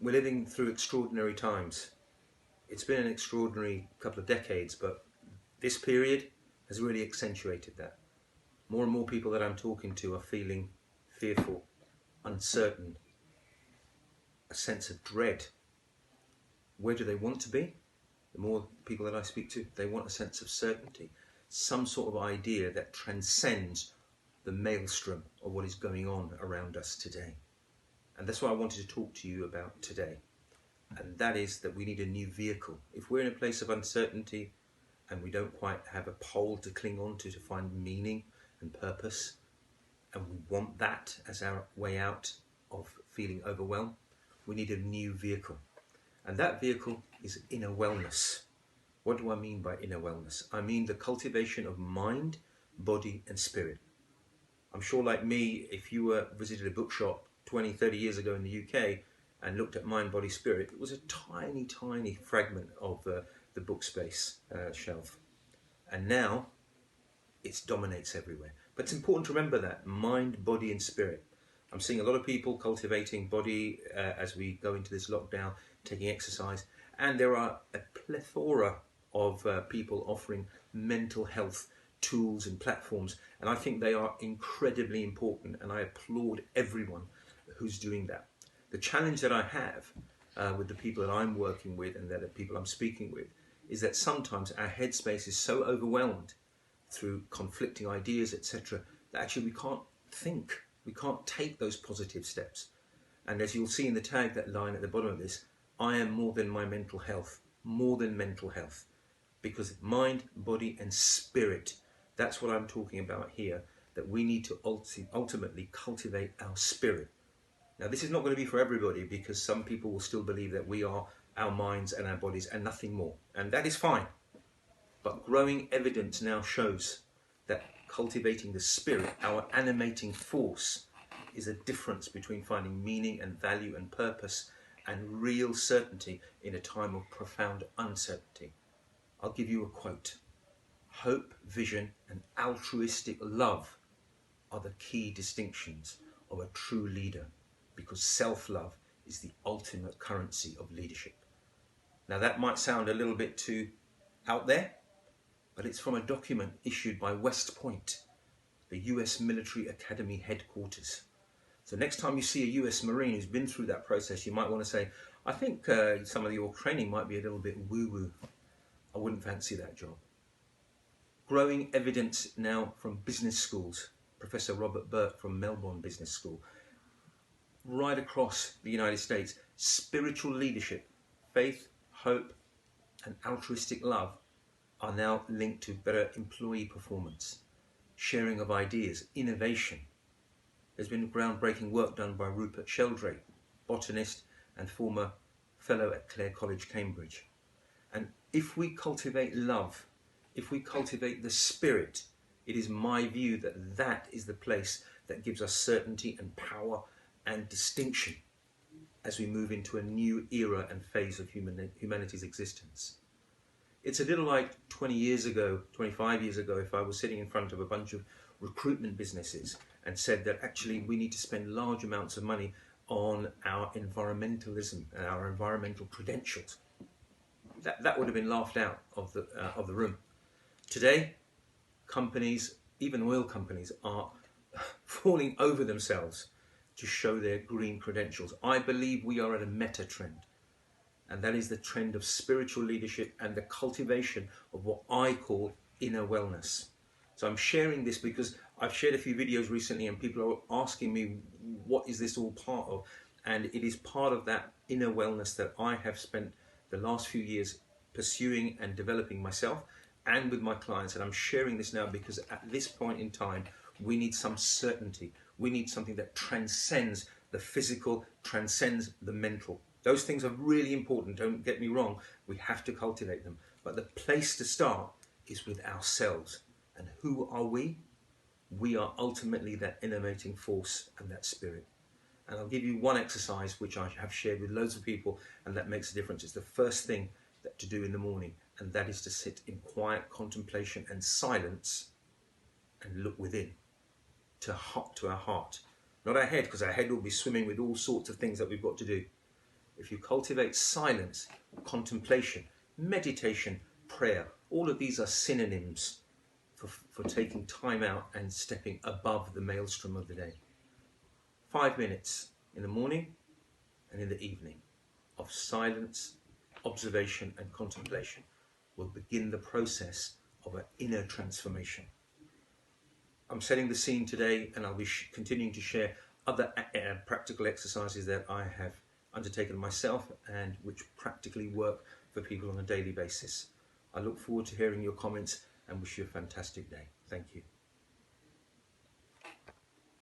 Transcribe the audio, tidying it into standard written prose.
We're living through extraordinary times. It's been an extraordinary couple of decades, but this period has really accentuated that. More and more people that I'm talking to are feeling fearful, uncertain, a sense of dread. Where do they want to be? The more people that I speak to, they want a sense of certainty, some sort of idea that transcends the maelstrom of what is going on around us today. And that's what I wanted to talk to you about today. And that is that we need a new vehicle. If we're in a place of uncertainty and we don't quite have a pole to cling on to find meaning and purpose, and we want that as our way out of feeling overwhelmed, we need a new vehicle. And that vehicle is inner wellness. What do I mean by inner wellness? I mean the cultivation of mind, body and spirit. I'm sure, like me, if you visited a bookshop 20, 30 years ago in the UK and looked at Mind, Body, Spirit, it was a tiny, tiny fragment of the book space shelf. And now it dominates everywhere. But it's important to remember that mind, body and spirit. I'm seeing a lot of people cultivating body as we go into this lockdown, taking exercise. And there are a plethora of people offering mental health tools and platforms. And I think they are incredibly important. And I applaud everyone who's doing that. The challenge that I have with the people that I'm working with and the people I'm speaking with is that sometimes our headspace is so overwhelmed through conflicting ideas, etc., that actually we can't think, we can't take those positive steps. And as you'll see in the tag, that line at the bottom of this, I am more than my mental health, more than mental health, because mind, body and spirit, that's what I'm talking about here, that we need to ultimately cultivate our spirit. Now, this is not going to be for everybody, because some people will still believe that we are our minds and our bodies and nothing more. And that is fine. But growing evidence now shows that cultivating the spirit, our animating force, is a difference between finding meaning and value and purpose and real certainty in a time of profound uncertainty. I'll give you a quote. Hope, vision and altruistic love are the key distinctions of a true leader, because self-love is the ultimate currency of leadership. Now that might sound a little bit too out there, but it's from a document issued by West Point, the US Military Academy headquarters. So next time you see a US Marine who's been through that process, you might want to say, I think some of your training might be a little bit woo-woo. I wouldn't fancy that job. Growing evidence now from business schools. Professor Robert Burt from Melbourne Business School. Right across the United States, spiritual leadership, faith, hope and altruistic love are now linked to better employee performance, sharing of ideas, innovation. There's been groundbreaking work done by Rupert Sheldrake, botanist and former fellow at Clare College, Cambridge. And if we cultivate love, if we cultivate the spirit, it is my view that that is the place that gives us certainty and power and distinction as we move into a new era and phase of humanity's existence. It's a little like 20 years ago, 25 years ago, if I was sitting in front of a bunch of recruitment businesses and said that actually we need to spend large amounts of money on our environmentalism and our environmental credentials. That would have been laughed out of the room. Today, companies, even oil companies, are falling over themselves to show their green credentials. I believe we are at a meta trend, and that is the trend of spiritual leadership and the cultivation of what I call inner wellness. So I'm sharing this because I've shared a few videos recently and people are asking me, what is this all part of? And it is part of that inner wellness that I have spent the last few years pursuing and developing myself and with my clients. And I'm sharing this now because at this point in time, we need some certainty. We need something that transcends the physical, transcends the mental. Those things are really important, don't get me wrong. We have to cultivate them. But the place to start is with ourselves. And who are we? We are ultimately that animating force and that spirit. And I'll give you one exercise which I have shared with loads of people, and that makes a difference. It's the first thing to do in the morning, and that is to sit in quiet contemplation and silence and look within, to our heart. Not our head, because our head will be swimming with all sorts of things that we've got to do. if you cultivate silence, contemplation, meditation, prayer, all of these are synonyms for taking time out and stepping above the maelstrom of the day. 5 minutes in the morning and in the evening of silence, observation and contemplation will begin the process of an inner transformation. I'm setting the scene today, and I'll be continuing to share other practical exercises that I have undertaken myself and which practically work for people on a daily basis. I look forward to hearing your comments and wish you a fantastic day. Thank you.